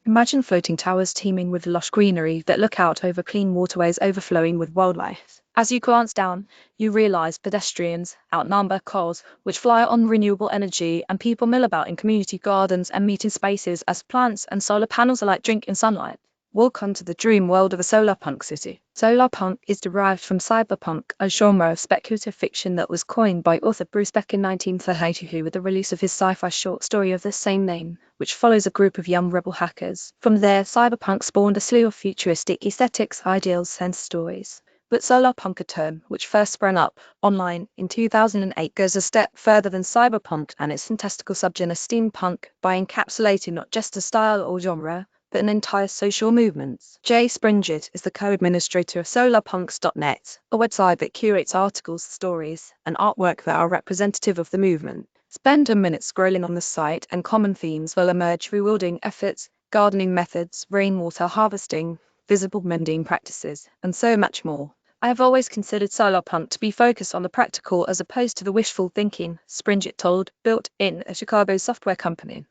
Imagine floating towers teeming with lush greenery that look out over clean waterways overflowing with wildlife. As you glance down, you realize pedestrians outnumber cars, which fly on renewable energy, and people mill about in community gardens and meeting spaces as plants and solar panels are like drink in sunlight. Welcome to the dream world of a solarpunk city. Solarpunk is derived from cyberpunk, a genre of speculative fiction that was coined by author Bruce Bethke in 1932 with the release of his sci-fi short story of the same name, which follows a group of young rebel hackers. From there, cyberpunk spawned a slew of futuristic aesthetics, ideals, and stories. But solarpunk, a term which first sprang up online in 2008, goes a step further than cyberpunk and its fantastical subgenre steampunk by encapsulating not just a style or genre, but an entire social movement. Jay Springett is the co-administrator of solarpunks.net, a website that curates articles, stories, and artwork that are representative of the movement. Spend a minute scrolling on the site and common themes will emerge: rewilding efforts, gardening methods, rainwater harvesting, visible mending practices, and so much more. I have always considered solarpunk to be focused on the practical as opposed to the wishful thinking, Springett told Built-In, a Chicago software company.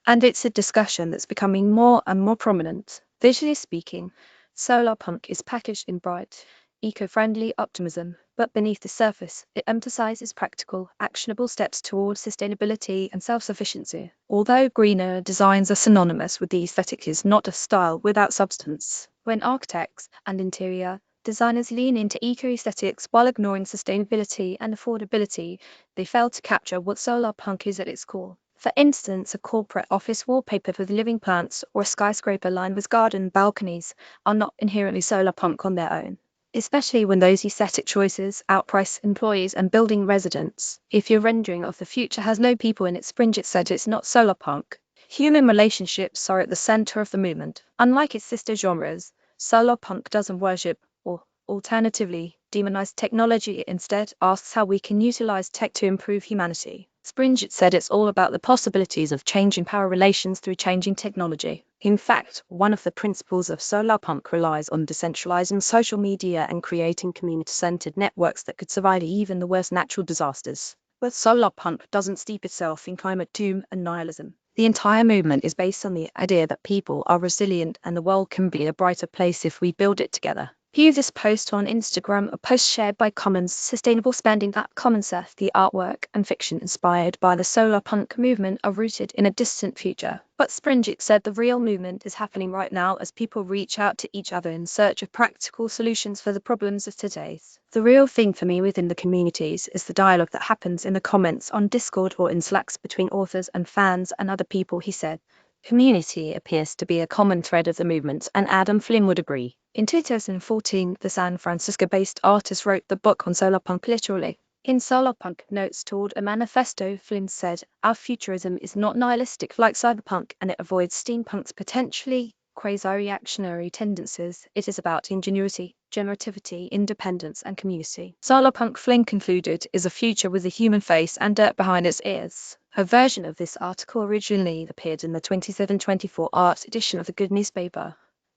And it's a discussion that's becoming more and more prominent. Visually speaking, solarpunk is packaged in bright, eco-friendly optimism, but beneath the surface, it emphasizes practical, actionable steps towards sustainability and self-sufficiency. Although greener designs are synonymous with the aesthetic, is not a style without substance. When architects and interior designers lean into eco-aesthetics while ignoring sustainability and affordability, they fail to capture what solarpunk is at its core. For instance, a corporate office wallpaper with living plants or a skyscraper lined with garden balconies are not inherently solarpunk on their own, especially when those aesthetic choices outprice employees and building residents. If your rendering of the future has no people in it, Springett said, it's not solarpunk. Human relationships are at the center of the movement. Unlike its sister genres, solarpunk doesn't worship or, alternatively, demonize technology. It instead asks how we can utilize tech to improve humanity. Springett said it's all about the possibilities of changing power relations through changing technology. In fact, one of the principles of solarpunk relies on decentralizing social media and creating community-centered networks that could survive even the worst natural disasters. But solarpunk doesn't steep itself in climate doom and nihilism. The entire movement is based on the idea that people are resilient and the world can be a brighter place if we build it together. View this post on Instagram, a post shared by Commons Sustainable Spending at CommonSurf. The artwork and fiction inspired by the solarpunk movement are rooted in a distant future. But Springett said the real movement is happening right now as people reach out to each other in search of practical solutions for the problems of today's. The real thing for me within the communities is the dialogue that happens in the comments on Discord or in Slacks between authors and fans and other people, he said. Community appears to be a common thread of the movement, and Adam Flynn would agree. In 2014, the San Francisco-based artist wrote the book on solarpunk literally. In Solarpunk Notes toward a Manifesto, Flynn said, "Our futurism is not nihilistic like cyberpunk, and it avoids steampunk's potentially quasi-reactionary tendencies. It is about ingenuity, generativity, independence, and community." Solarpunk, Flynn concluded, is a future with a human face and dirt behind its ears. A version of this article originally appeared in the 27-24 art edition of the Good newspaper.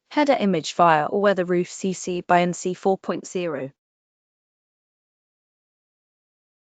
Header image via All Weather Roof CC by NC 4.0.